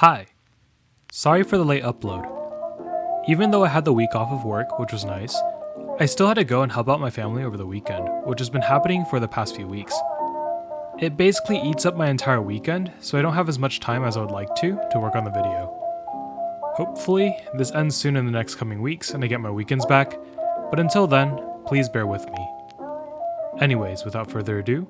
Hi! Sorry for the late upload. Even though I had the week off of work, which was nice, I still had to go and help out my family over the weekend, which has been happening for the past few weeks. It basically eats up my entire weekend, so I don't have as much time as I would like to work on the video. Hopefully, this ends soon in the next coming weeks and I get my weekends back, but until then, please bear with me. Anyways, without further ado,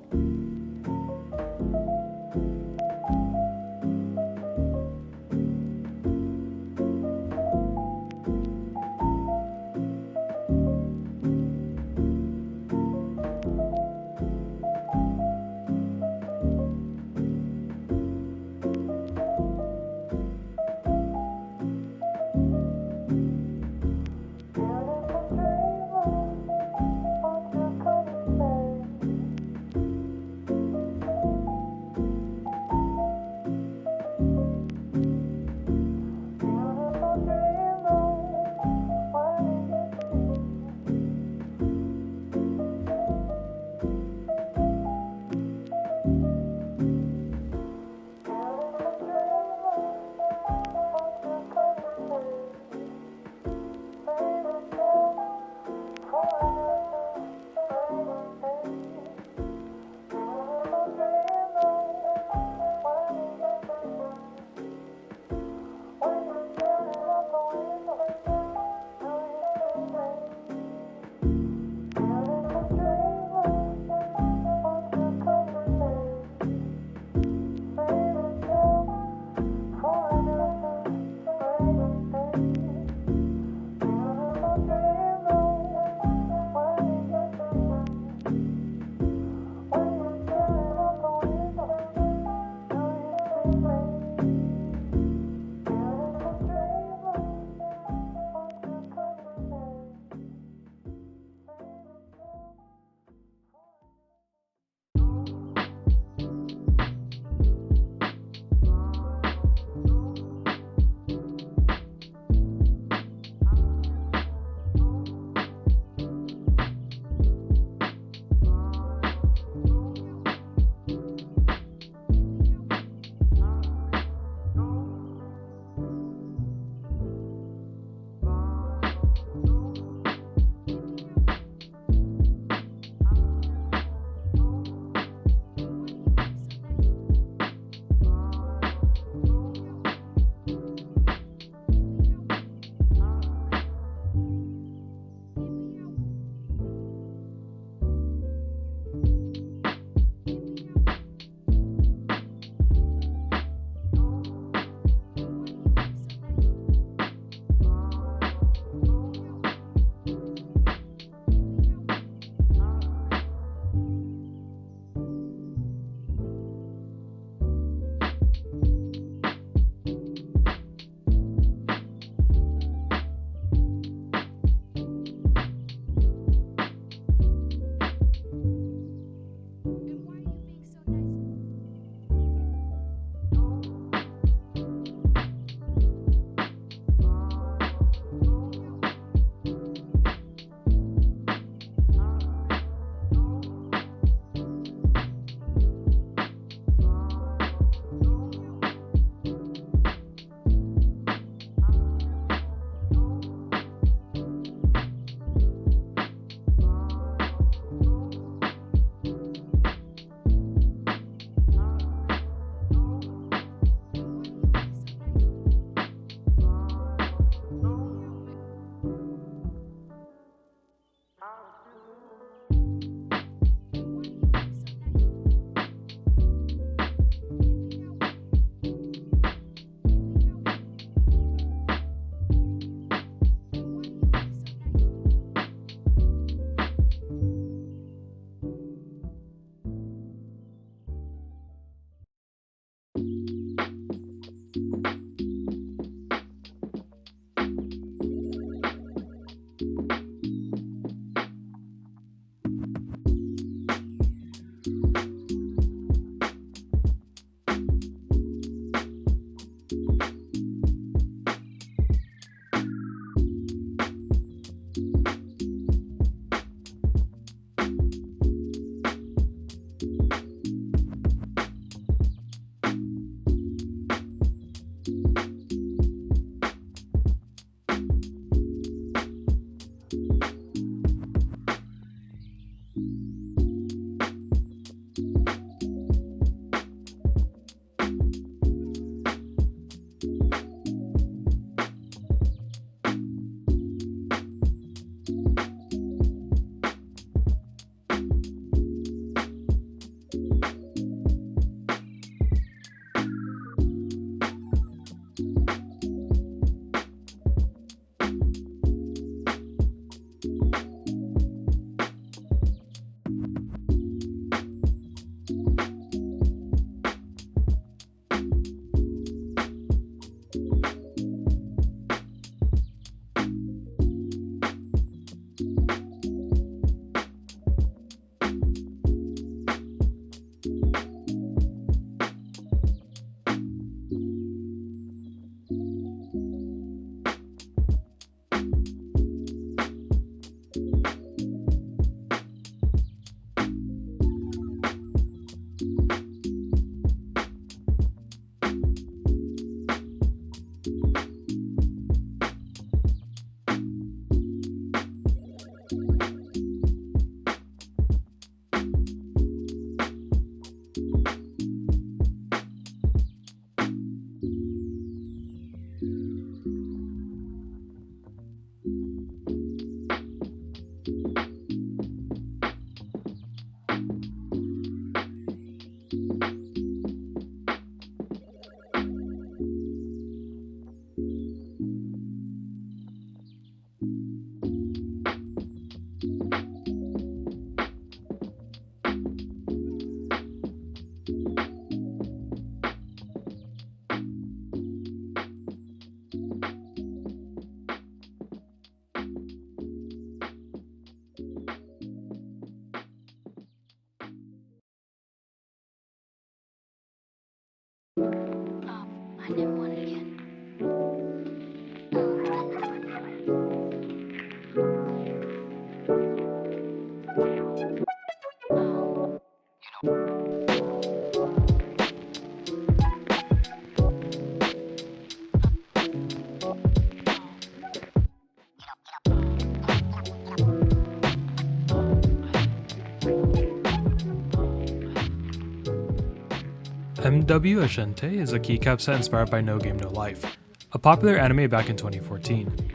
MW Aschente is a keycap set inspired by No Game No Life, a popular anime back in 2014.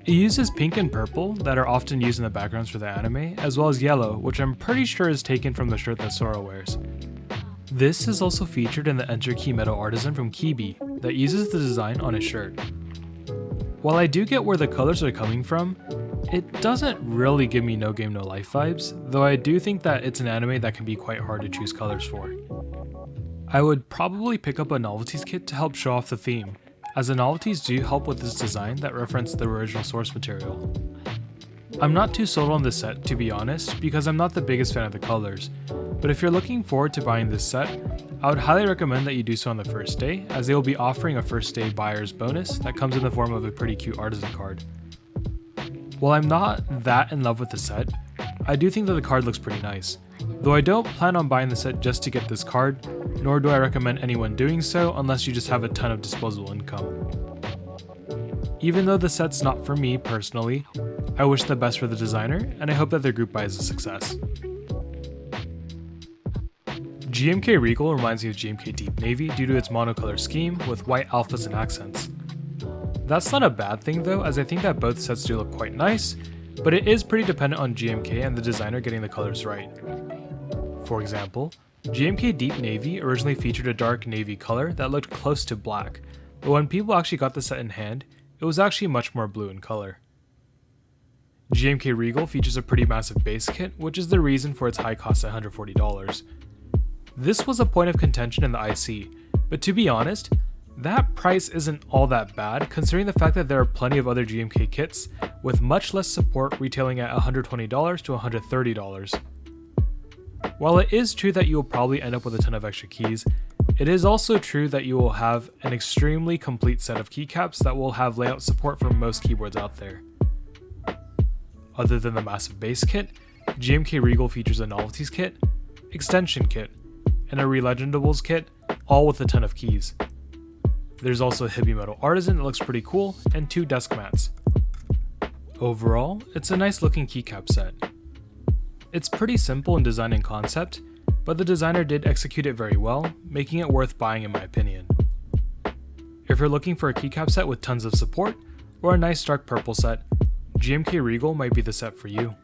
It uses pink and purple that are often used in the backgrounds for the anime, as well as yellow, which I'm pretty sure is taken from the shirt that Sora wears. This is also featured in the Enter Key Metal Artisan from Kibi that uses the design on his shirt. While I do get where the colors are coming from, it doesn't really give me No Game No Life vibes, though I do think that it's an anime that can be quite hard to choose colors for. I would probably pick up a novelties kit to help show off the theme, as the novelties do help with this design that reference the original source material. I'm not too sold on this set, to be honest, because I'm not the biggest fan of the colors, but if you're looking forward to buying this set, I would highly recommend that you do so on the first day, as they will be offering a first day buyer's bonus that comes in the form of a pretty cute artisan card. While I'm not that in love with the set, I do think that the card looks pretty nice, though I don't plan on buying the set just to get this card, nor do I recommend anyone doing so unless you just have a ton of disposable income. Even though the set's not for me personally, I wish the best for the designer, and I hope that their group buy is a success. GMK Regal reminds me of GMK Deep Navy due to its monocolor scheme with white alphas and accents. That's not a bad thing though, as I think that both sets do look quite nice, but it is pretty dependent on GMK and the designer getting the colors right. For example, GMK Deep Navy originally featured a dark navy color that looked close to black, but when people actually got the set in hand, it was actually much more blue in color. GMK Regal features a pretty massive base kit, which is the reason for its high cost at $140. This was a point of contention in the IC, but to be honest, that price isn't all that bad considering the fact that there are plenty of other GMK kits with much less support retailing at $120 to $130. While it is true that you will probably end up with a ton of extra keys, it is also true that you will have an extremely complete set of keycaps that will have layout support for most keyboards out there. Other than the massive base kit, GMK Regal features a novelties kit, extension kit, and a relegendables kit, all with a ton of keys. There's also a Heavy Metal Artisan that looks pretty cool, and 2 Deskmats. Overall, it's a nice looking keycap set. It's pretty simple in design and concept, but the designer did execute it very well, making it worth buying in my opinion. If you're looking for a keycap set with tons of support, or a nice dark purple set, GMK Regal might be the set for you.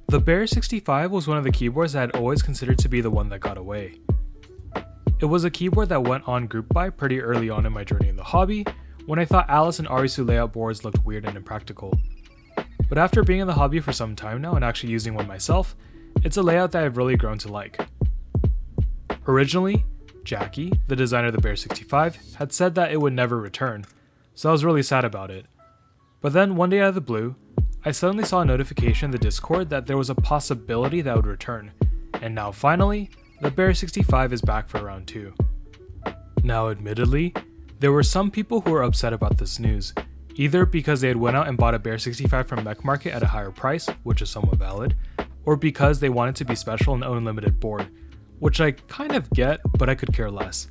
The Bear65 was one of the keyboards that I had always considered to be the one that got away. It was a keyboard that went on group buy pretty early on in my journey in the hobby, when I thought Alice and Arisu layout boards looked weird and impractical. But after being in the hobby for some time now and actually using one myself, it's a layout that I've really grown to like. Originally, Jackie, the designer of the Bear65, had said that it would never return, so I was really sad about it. But then one day out of the blue, I suddenly saw a notification in the Discord that there was a possibility that it would return, and now finally, the Bear65 is back for round 2. Now admittedly, there were some people who were upset about this news, either because they had went out and bought a Bear65 from Mech Market at a higher price, which is somewhat valid, or because they wanted to be special and own a limited board, which I kind of get, but I could care less.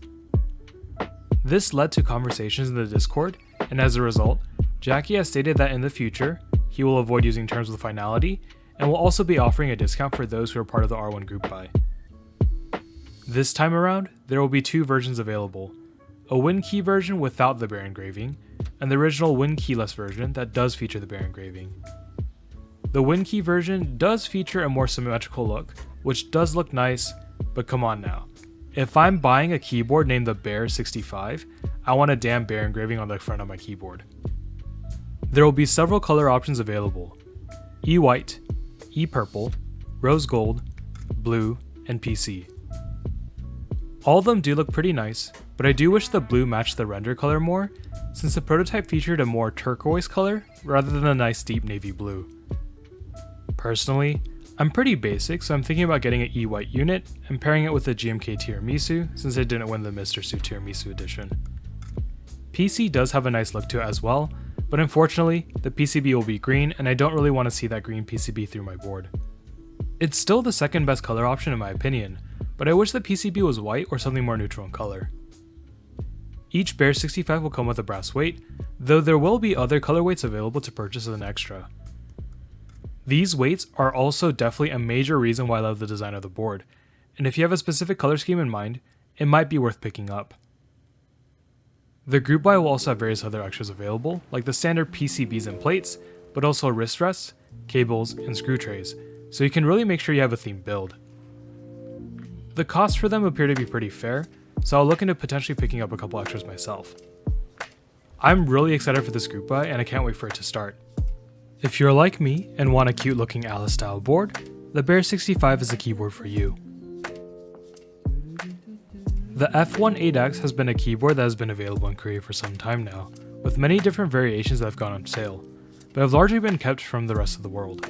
This led to conversations in the Discord, and as a result, Jackie has stated that in the future, he will avoid using terms with finality, and will also be offering a discount for those who are part of the R1 group buy. This time around, there will be 2 versions available, a Win Key version without the Bear engraving, and the original Win Keyless version that does feature the Bear engraving. The Win Key version does feature a more symmetrical look, which does look nice, but come on now. If I'm buying a keyboard named the Bear65, I want a damn bear engraving on the front of my keyboard. There will be several color options available: E-White, E-Purple, Rose Gold, Blue, and PC. All of them do look pretty nice, but I do wish the blue matched the render color more, since the prototype featured a more turquoise color rather than a nice deep navy blue. Personally, I'm pretty basic, so I'm thinking about getting an E-White unit and pairing it with the GMK Tiramisu since I didn't win the Mr. Suit Tiramisu edition. PC does have a nice look to it as well, but unfortunately, the PCB will be green and I don't really want to see that green PCB through my board. It's still the second best color option in my opinion, but I wish the PCB was white or something more neutral in color. Each Bear65 will come with a brass weight, though there will be other color weights available to purchase as an extra. These weights are also definitely a major reason why I love the design of the board, and if you have a specific color scheme in mind, it might be worth picking up. The group buy will also have various other extras available, like the standard PCBs and plates, but also wrist rests, cables, and screw trays, so you can really make sure you have a themed build. The costs for them appear to be pretty fair, so I'll look into potentially picking up a couple extras myself. I'm really excited for this group buy and I can't wait for it to start. If you're like me and want a cute looking Alice style board, the Bear65 is the keyboard for you. The F18X has been a keyboard that has been available in Korea for some time now, with many different variations that have gone on sale, but have largely been kept from the rest of the world.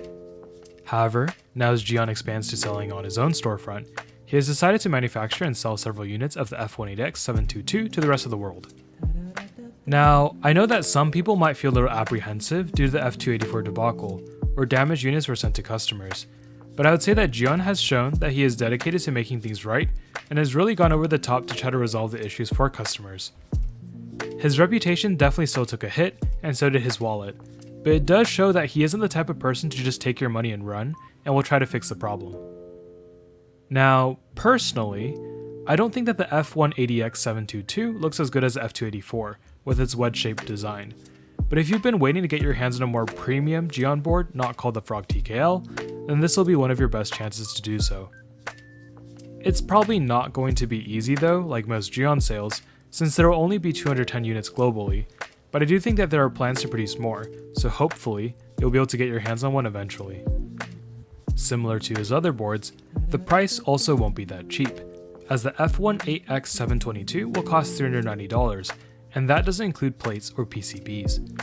However, now as Gion expands to selling on his own storefront, he has decided to manufacture and sell several units of the F18X 722 to the rest of the world. Now, I know that some people might feel a little apprehensive due to the F284 debacle, where damaged units were sent to customers, but I would say that Gion has shown that he is dedicated to making things right and has really gone over the top to try to resolve the issues for customers. His reputation definitely still took a hit, and so did his wallet, but it does show that he isn't the type of person to just take your money and run, and will try to fix the problem. Now, personally, I don't think that the F180X 722 looks as good as the F284 with its wedge-shaped design, but if you've been waiting to get your hands on a more premium Gion board not called the Frog TKL, then this will be one of your best chances to do so. It's probably not going to be easy though, like most Gion sales, since there will only be 210 units globally, but I do think that there are plans to produce more, so hopefully you'll be able to get your hands on one eventually. Similar to his other boards, the price also won't be that cheap, as the F18X 722 will cost $390, and that doesn't include plates or PCBs.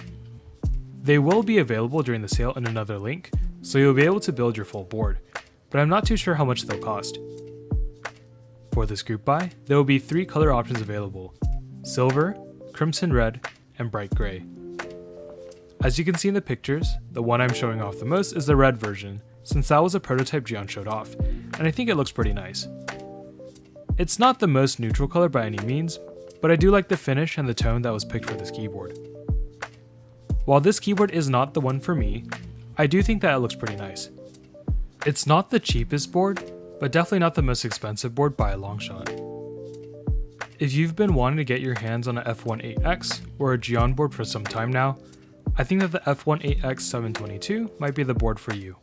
They will be available during the sale in another link, so you'll be able to build your full board, but I'm not too sure how much they'll cost. For this group buy, there will be 3 color options available: silver, crimson red, and bright gray. As you can see in the pictures, the one I'm showing off the most is the red version, since that was a prototype Gion showed off, and I think it looks pretty nice. It's not the most neutral color by any means, but I do like the finish and the tone that was picked for this keyboard. While this keyboard is not the one for me, I do think that it looks pretty nice. It's not the cheapest board, but definitely not the most expensive board by a long shot. If you've been wanting to get your hands on an F18X or a Gion board for some time now, I think that the F18X 722 might be the board for you.